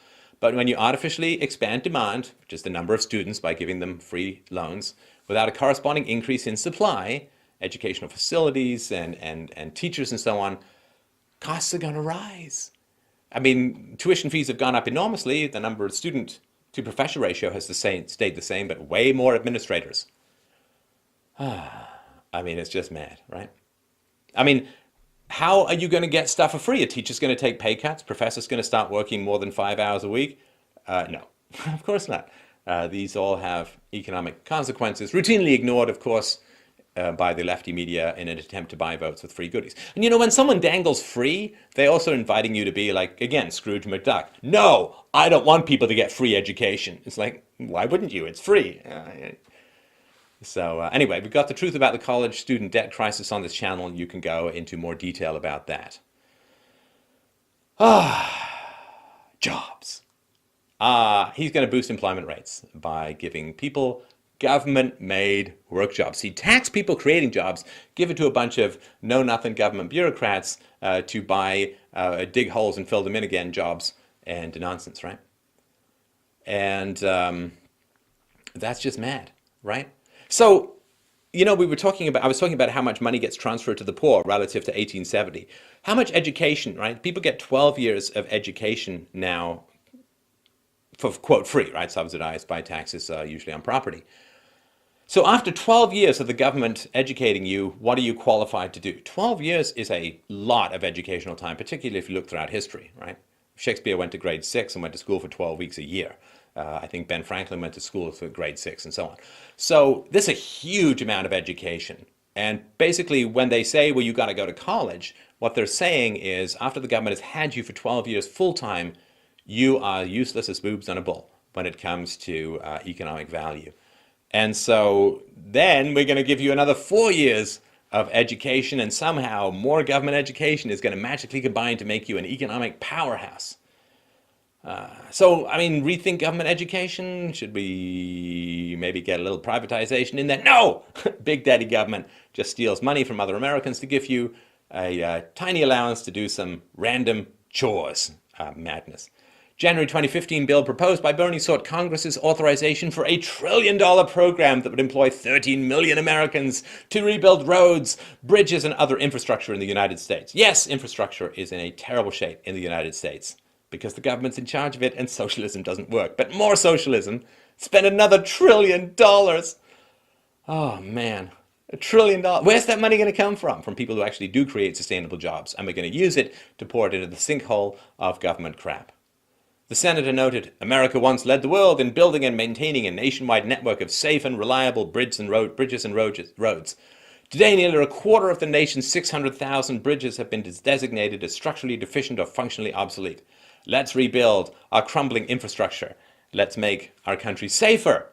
but when you artificially expand demand, which is the number of students by giving them free loans, without a corresponding increase in supply, educational facilities and teachers and so on, costs are going to rise. I mean, tuition fees have gone up enormously. The number of student to professor ratio has stayed the same, but way more administrators. I mean, it's just mad, right? I mean, how are you going to get stuff for free? A teacher's going to take pay cuts? Professor's going to start working more than 5 hours a week? No, of course not. These all have economic consequences, routinely ignored, of course, by the lefty media in an attempt to buy votes with free goodies. And when someone dangles free, they're also inviting you to be like, again, Scrooge McDuck. No, I don't want people to get free education. It's like, why wouldn't you? It's free. So anyway, we've got the truth about the college student debt crisis on this channel. You can go into more detail about that. Jobs. He's going to boost employment rates by giving people government-made work jobs. He tax people creating jobs, give it to a bunch of know-nothing government bureaucrats to buy, dig holes and fill them in again jobs and nonsense, right? And that's just mad, right? So, I was talking about how much money gets transferred to the poor relative to 1870. How much education, right? People get 12 years of education now for, quote, free, right? Subsidized by taxes, usually on property. So after 12 years of the government educating you, what are you qualified to do? 12 years is a lot of educational time, particularly if you look throughout history, right? Shakespeare went to grade 6 and went to school for 12 weeks a year. I think Ben Franklin went to school for grade 6 and so on. So this is a huge amount of education. And basically when they say, well, you got to go to college, what they're saying is after the government has had you for 12 years full time, you are useless as boobs on a bull when it comes to economic value. And so then we're going to give you another 4 years of education, and somehow more government education is going to magically combine to make you an economic powerhouse. So, I mean, rethink government education. Should we maybe get a little privatization in there? No! Big Daddy government just steals money from other Americans to give you a tiny allowance to do some random chores. Madness. January 2015 bill proposed by Bernie sought Congress's authorization for a $1 trillion program that would employ 13 million Americans to rebuild roads, bridges, and other infrastructure in the United States. Yes, infrastructure is in a terrible shape in the United States because the government's in charge of it and socialism doesn't work. But more socialism. Spend another $1 trillion. Oh, man. $1 trillion. Where's that money going to come from? From people who actually do create sustainable jobs. And we're going to use it to pour it into the sinkhole of government crap. The senator noted, America once led the world in building and maintaining a nationwide network of safe and reliable bridges and roads. Today, nearly a quarter of the nation's 600,000 bridges have been designated as structurally deficient or functionally obsolete. Let's rebuild our crumbling infrastructure. Let's make our country safer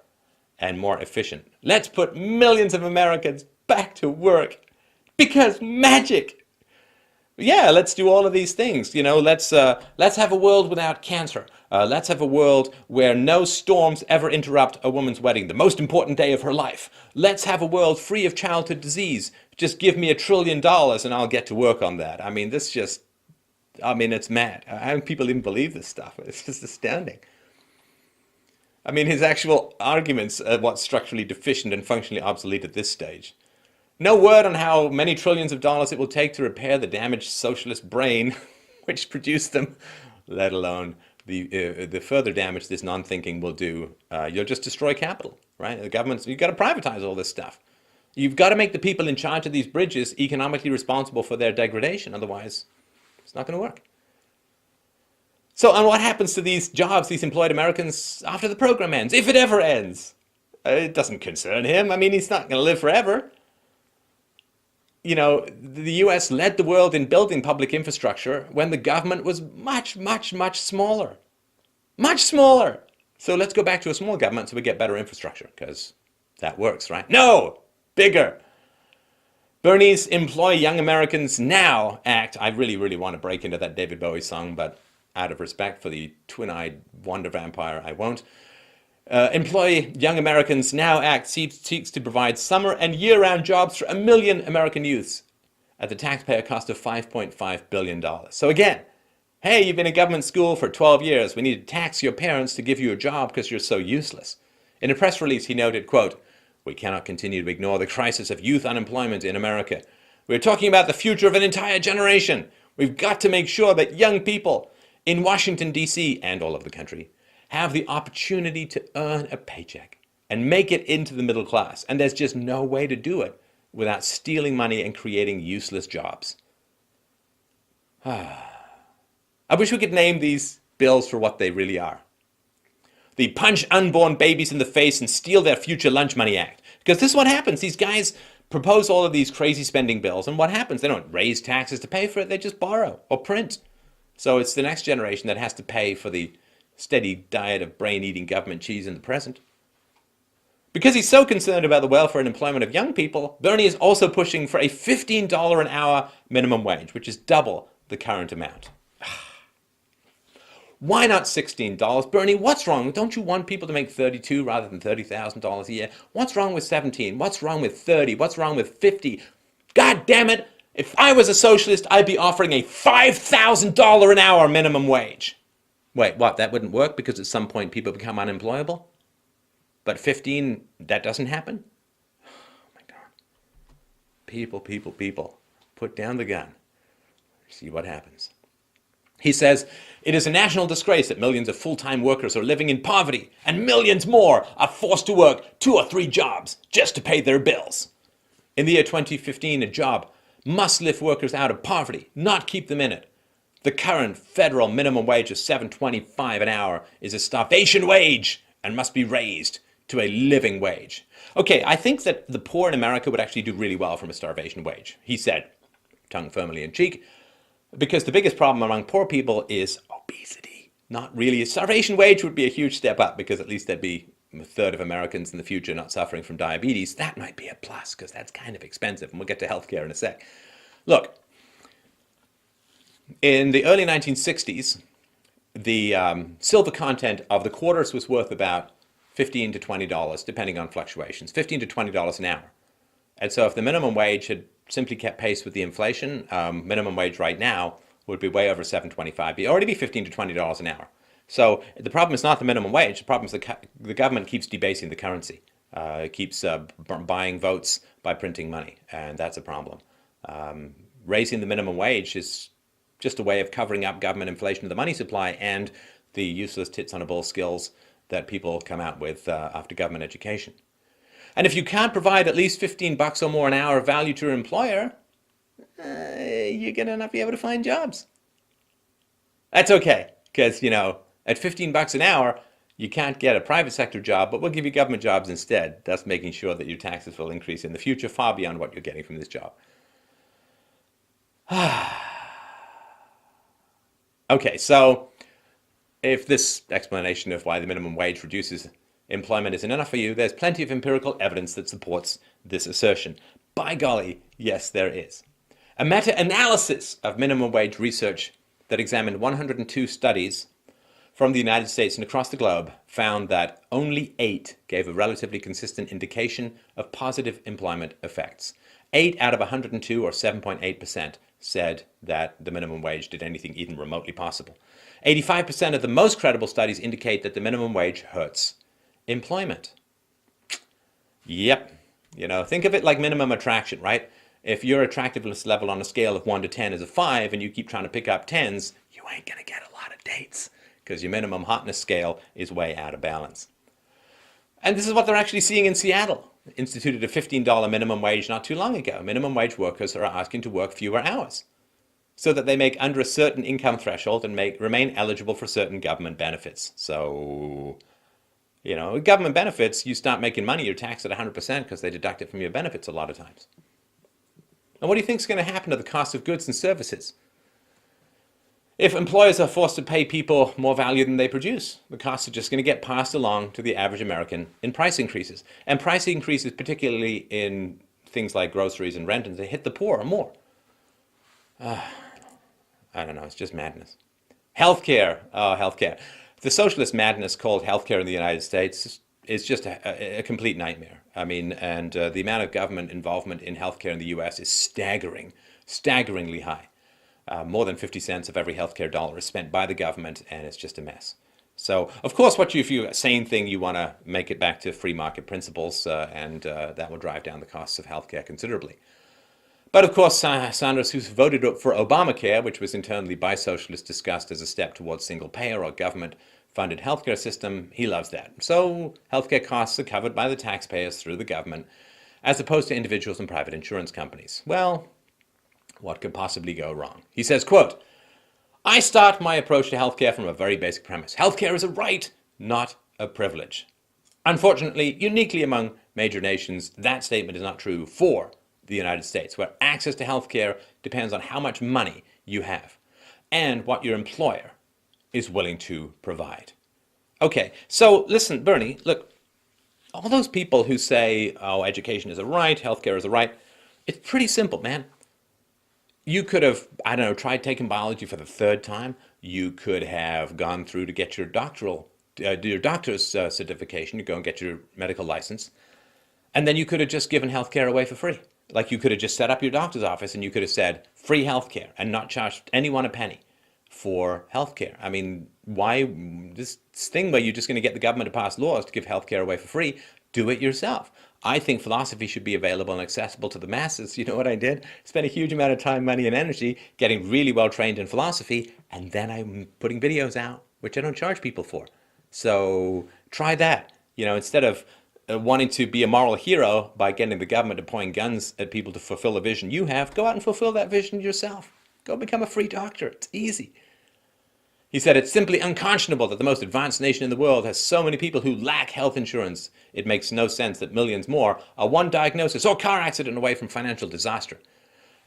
and more efficient. Let's put millions of Americans back to work. Because magic! Yeah, let's do all of these things. Let's have a world without cancer. Let's have a world where no storms ever interrupt a woman's wedding, the most important day of her life. Let's have a world free of childhood disease. Just give me $1 trillion and I'll get to work on that. I mean, it's mad. How do people even believe this stuff? It's just astounding. I mean, his actual arguments are what's structurally deficient and functionally obsolete at this stage. No word on how many trillions of dollars it will take to repair the damaged socialist brain which produced them, let alone the further damage this non-thinking will do. You'll just destroy capital, right? The government's, you've got to privatize all this stuff. You've got to make the people in charge of these bridges economically responsible for their degradation. Otherwise, it's not going to work. So, and what happens to these jobs, these employed Americans, after the program ends, if it ever ends? It doesn't concern him. I mean, he's not going to live forever. The US led the world in building public infrastructure when the government was much, much, much smaller. Much smaller. So let's go back to a small government so we get better infrastructure, because that works, right? No! Bigger! Bernie's Employ Young Americans Now Act. I really, really want to break into that David Bowie song, but out of respect for the twin-eyed wonder vampire, I won't. Employ Young Americans Now Act seeks to provide summer and year-round jobs for 1 million American youths at the taxpayer cost of $5.5 billion. So again, hey, you've been in government school for 12 years. We need to tax your parents to give you a job because you're so useless. In a press release, he noted, quote, we cannot continue to ignore the crisis of youth unemployment in America. We're talking about the future of an entire generation. We've got to make sure that young people in Washington, D.C. and all over the country have the opportunity to earn a paycheck and make it into the middle class. And there's just no way to do it without stealing money and creating useless jobs. I wish we could name these bills for what they really are. The Punch Unborn Babies in the Face and Steal Their Future Lunch Money Act. Because this is what happens. These guys propose all of these crazy spending bills, and what happens? They don't raise taxes to pay for it. They just borrow or print. So it's the next generation that has to pay for the steady diet of brain-eating government cheese in the present. Because he's so concerned about the welfare and employment of young people, Bernie is also pushing for a $15 an hour minimum wage, which is double the current amount. Why not $16? Bernie, what's wrong? Don't you want people to make $32 rather than $30,000 a year? What's wrong with 17? What's wrong with 30? What's wrong with 50? God damn it! If I was a socialist, I'd be offering a $5,000 an hour minimum wage. Wait, what? That wouldn't work because at some point people become unemployable? But 15, that doesn't happen? Oh my God. People. Put down the gun. See what happens. He says, it is a national disgrace that millions of full-time workers are living in poverty and millions more are forced to work 2 or 3 jobs just to pay their bills. In the year 2015, a job must lift workers out of poverty, not keep them in it. The current federal minimum wage of $7.25 an hour is a starvation wage and must be raised to a living wage. Okay, I think that the poor in America would actually do really well from a starvation wage, he said, tongue firmly in cheek, because the biggest problem among poor people is obesity. Not really. A starvation wage would be a huge step up because at least there'd be a third of Americans in the future not suffering from diabetes. That might be a plus because that's kind of expensive, and we'll get to healthcare in a sec. Look, in the early 1960s, the silver content of the quarters was worth about $15 to $20, depending on fluctuations, $15 to $20 an hour. And so if the minimum wage had simply kept pace with the inflation, minimum wage right now would be way over $7.25. It'd already be $15 to $20 an hour. So the problem is not the minimum wage. The problem is the government keeps debasing the currency. It keeps buying votes by printing money, and that's a problem. Raising the minimum wage is just a way of covering up government inflation of the money supply and the useless tits-on-a-bull skills that people come out with after government education. And if you can't provide at least $15 or more an hour of value to your employer, you're going to not be able to find jobs. That's okay, because, you know, at $15 an hour, you can't get a private sector job, but we'll give you government jobs instead, thus making sure that your taxes will increase in the future far beyond what you're getting from this job. Okay, so if this explanation of why the minimum wage reduces employment isn't enough for you, there's plenty of empirical evidence that supports this assertion. By golly, yes, there is. A meta-analysis of minimum wage research that examined 102 studies from the United States and across the globe found that only 8 gave a relatively consistent indication of positive employment effects. 8 out of 102, or 7.8%, said that the minimum wage did anything even remotely possible. 85% of the most credible studies indicate that the minimum wage hurts employment. Yep. You know, think of it like minimum attraction, right? If your attractiveness level on a scale of 1 to 10 is a 5 and you keep trying to pick up 10s, you ain't going to get a lot of dates because your minimum hotness scale is way out of balance. And this is what they're actually seeing in Seattle. Instituted a $15 minimum wage not too long ago. Minimum wage workers are asking to work fewer hours so that they make under a certain income threshold and remain eligible for certain government benefits. So, you know, government benefits, you start making money, you're taxed at 100% because they deduct it from your benefits a lot of times. And what do you think is going to happen to the cost of goods and services? If employers are forced to pay people more value than they produce, the costs are just going to get passed along to the average American in price increases. And price increases, particularly in things like groceries and rent, and they hit the poor or more. I don't know, it's just madness. Healthcare, healthcare. The socialist madness called healthcare in the United States is just a complete nightmare. I mean, and the amount of government involvement in healthcare in the US is staggeringly high. More than 50 cents of every healthcare dollar is spent by the government, and it's just a mess. So, of course, if you're a sane thing, you want to make it back to free market principles, and that will drive down the costs of healthcare considerably. But, of course, Sanders, who's voted for Obamacare, which was internally by socialists discussed as a step towards single-payer or government-funded healthcare system, he loves that. So, healthcare costs are covered by the taxpayers through the government, as opposed to individuals and private insurance companies. Well, what could possibly go wrong? He says, quote, I start my approach to healthcare from a very basic premise. Healthcare is a right, not a privilege. Unfortunately, uniquely among major nations, that statement is not true for the United States, where access to healthcare depends on how much money you have and what your employer is willing to provide. Okay, so listen, Bernie, look, all those people who say, oh, education is a right, healthcare is a right, it's pretty simple, man. You could have, I don't know, tried taking biology for the third time. You could have gone through to get your do your doctor's certification, to go and get your medical license. And then you could have just given healthcare away for free. Like you could have just set up your doctor's office and you could have said free healthcare and not charged anyone a penny for healthcare. I mean, why this thing where you're just going to get the government to pass laws to give healthcare away for free? Do it yourself. I think philosophy should be available and accessible to the masses. You know what I did? Spent a huge amount of time, money, and energy getting really well trained in philosophy, and then I'm putting videos out, which I don't charge people for. So try that. You know, instead of wanting to be a moral hero by getting the government to point guns at people to fulfill a vision you have, go out and fulfill that vision yourself. Go become a free doctor. It's easy. He said, it's simply unconscionable that the most advanced nation in the world has so many people who lack health insurance. It makes no sense that millions more are one diagnosis or car accident away from financial disaster.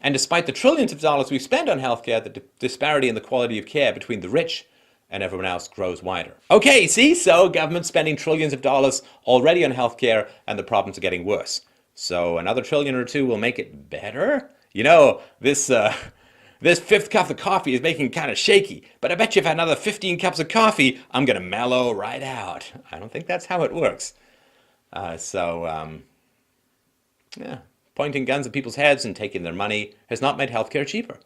And despite the trillions of dollars we spend on healthcare, the disparity in the quality of care between the rich and everyone else grows wider. Okay, see? So government spending trillions of dollars already on healthcare and the problems are getting worse. So another trillion or two will make it better? You know, this fifth cup of coffee is making kind of shaky, but I bet you if I had another 15 cups of coffee, I'm going to mellow right out. I don't think that's how it works. Yeah, pointing guns at people's heads and taking their money has not made healthcare cheaper.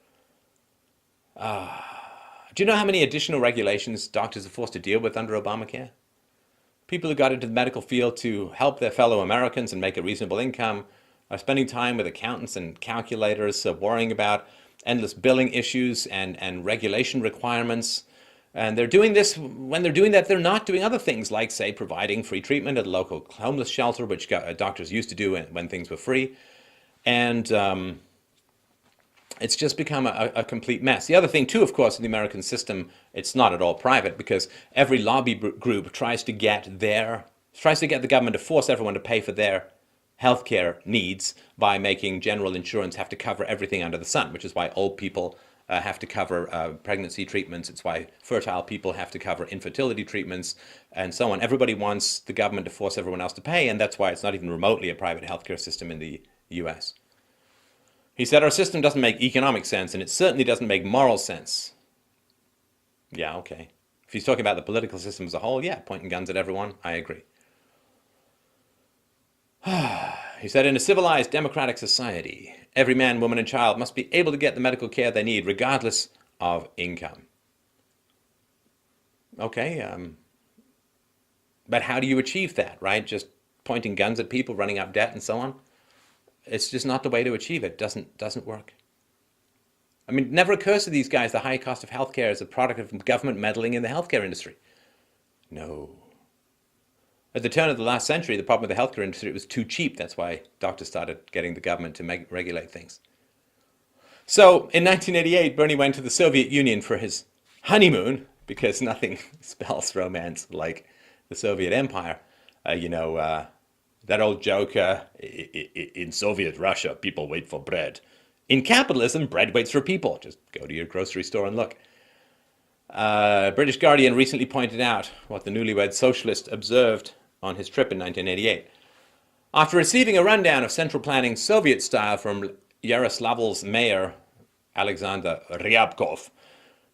Do you know how many additional regulations doctors are forced to deal with under Obamacare? People who got into the medical field to help their fellow Americans and make a reasonable income are spending time with accountants and calculators, worrying about endless billing issues and regulation requirements. And they're doing this, when they're doing that, they're not doing other things like, say, providing free treatment at a local homeless shelter, which doctors used to do when things were free. And it's just become a complete mess. The other thing, too, of course, in the American system, it's not at all private because every lobby group tries to get the government to force everyone to pay for their healthcare needs by making general insurance have to cover everything under the sun, which is why old people have to cover pregnancy treatments. It's why fertile people have to cover infertility treatments and so on. Everybody wants the government to force everyone else to pay, and that's why it's not even remotely a private healthcare system in the US. He said, our system doesn't make economic sense, and it certainly doesn't make moral sense. Yeah, okay. If he's talking about the political system as a whole, yeah, pointing guns at everyone, I agree. He said, in a civilized democratic society, every man, woman, and child must be able to get the medical care they need, regardless of income. Okay, but how do you achieve that, right? Just pointing guns at people, running up debt, and so on? It's just not the way to achieve it. Doesn't work. I mean, it never occurs to these guys the high cost of healthcare is a product of government meddling in the healthcare industry. No. At the turn of the last century, the problem with the healthcare industry, it was too cheap. That's why doctors started getting the government to regulate things. So in 1988, Bernie went to the Soviet Union for his honeymoon, because nothing spells romance like the Soviet Empire. That old joke, in Soviet Russia, people wait for bread. In capitalism, bread waits for people. Just go to your grocery store and look. British Guardian recently pointed out what the newlywed socialist observed on his trip in 1988. After receiving a rundown of central planning Soviet style from Yaroslavl's mayor, Alexander Ryabkov,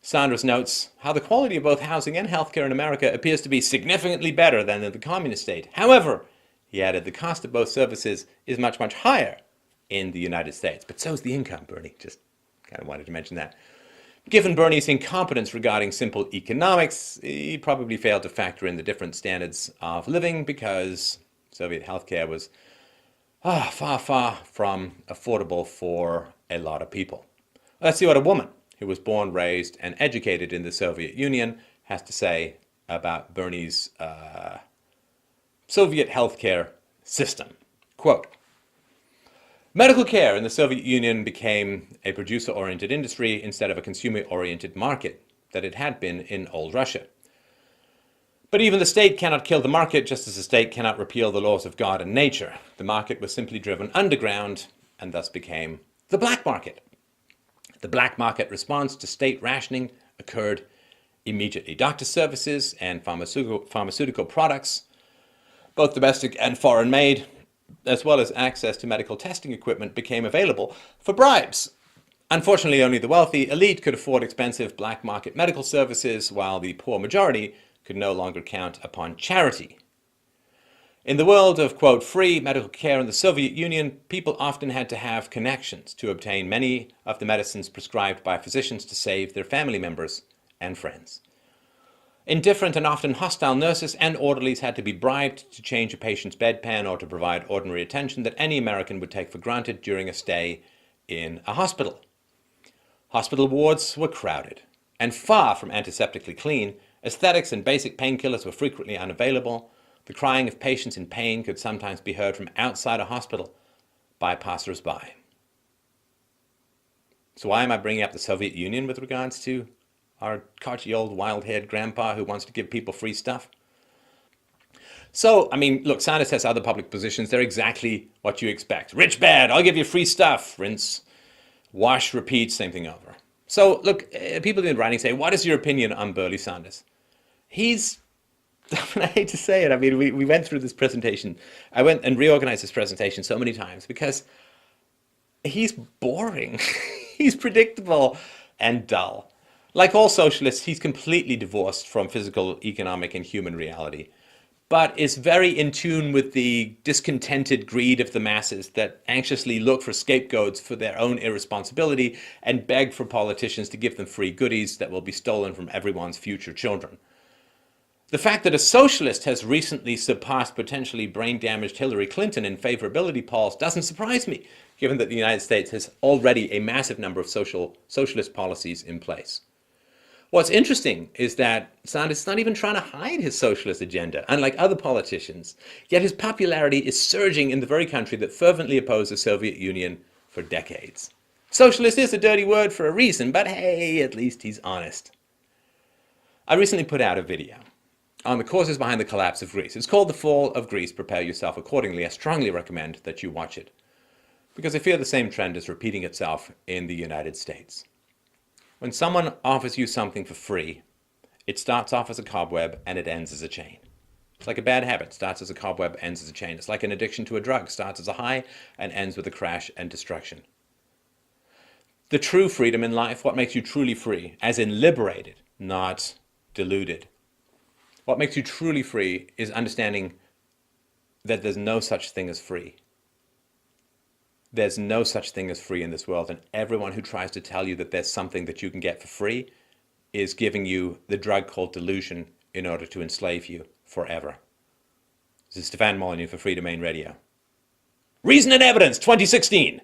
Sanders notes how the quality of both housing and healthcare in America appears to be significantly better than in the communist state. However, he added, the cost of both services is much, much higher in the United States. But so is the income, Bernie. Just kind of wanted to mention that. Given Bernie's incompetence regarding simple economics, he probably failed to factor in the different standards of living because Soviet healthcare was far, far from affordable for a lot of people. Let's see what a woman who was born, raised, and educated in the Soviet Union has to say about Bernie's Soviet healthcare system. Quote, medical care in the Soviet Union became a producer-oriented industry instead of a consumer-oriented market that it had been in old Russia. But even the state cannot kill the market, just as the state cannot repeal the laws of God and nature. The market was simply driven underground and thus became the black market. The black market response to state rationing occurred immediately. Doctor services and pharmaceutical products, both domestic and foreign made, as well as access to medical testing equipment, became available for bribes. Unfortunately, only the wealthy elite could afford expensive black market medical services, while the poor majority could no longer count upon charity. In the world of, quote, free medical care in the Soviet Union, people often had to have connections to obtain many of the medicines prescribed by physicians to save their family members and friends. Indifferent and often hostile nurses and orderlies had to be bribed to change a patient's bedpan or to provide ordinary attention that any American would take for granted during a stay in a hospital. Hospital wards were crowded and far from antiseptically clean. Aesthetics and basic painkillers were frequently unavailable. The crying of patients in pain could sometimes be heard from outside a hospital by passers-by. So why am I bringing up the Soviet Union with regards to our cotchy old wild-haired grandpa who wants to give people free stuff? So, I mean, look, Sanders has other public positions. They're exactly what you expect. Rich, bad, I'll give you free stuff. Rinse, wash, repeat, same thing over. So, look, people in writing say, what is your opinion on Bernie Sanders? He's, I hate to say it, I mean, we went through this presentation. I went and reorganized this presentation so many times because he's boring. He's predictable and dull. Like all socialists, he's completely divorced from physical, economic, and human reality, but is very in tune with the discontented greed of the masses that anxiously look for scapegoats for their own irresponsibility and beg for politicians to give them free goodies that will be stolen from everyone's future children. The fact that a socialist has recently surpassed potentially brain-damaged Hillary Clinton in favorability polls doesn't surprise me, given that the United States has already a massive number of socialist policies in place. What's interesting is that Sanders is not even trying to hide his socialist agenda, unlike other politicians, yet his popularity is surging in the very country that fervently opposed the Soviet Union for decades. Socialist is a dirty word for a reason, but hey, at least he's honest. I recently put out a video on the causes behind the collapse of Greece. It's called The Fall of Greece. Prepare yourself accordingly. I strongly recommend that you watch it, because I fear the same trend is repeating itself in the United States. When someone offers you something for free, it starts off as a cobweb and it ends as a chain. It's like a bad habit. Starts as a cobweb, ends as a chain. It's like an addiction to a drug. Starts as a high and ends with a crash and destruction. The true freedom in life, what makes you truly free, as in liberated, not deluded. What makes you truly free is understanding that there's no such thing as free. There's no such thing as free in this world, and everyone who tries to tell you that there's something that you can get for free is giving you the drug called delusion in order to enslave you forever. This is Stefan Molyneux for Free Domain Radio. Reason and Evidence 2016.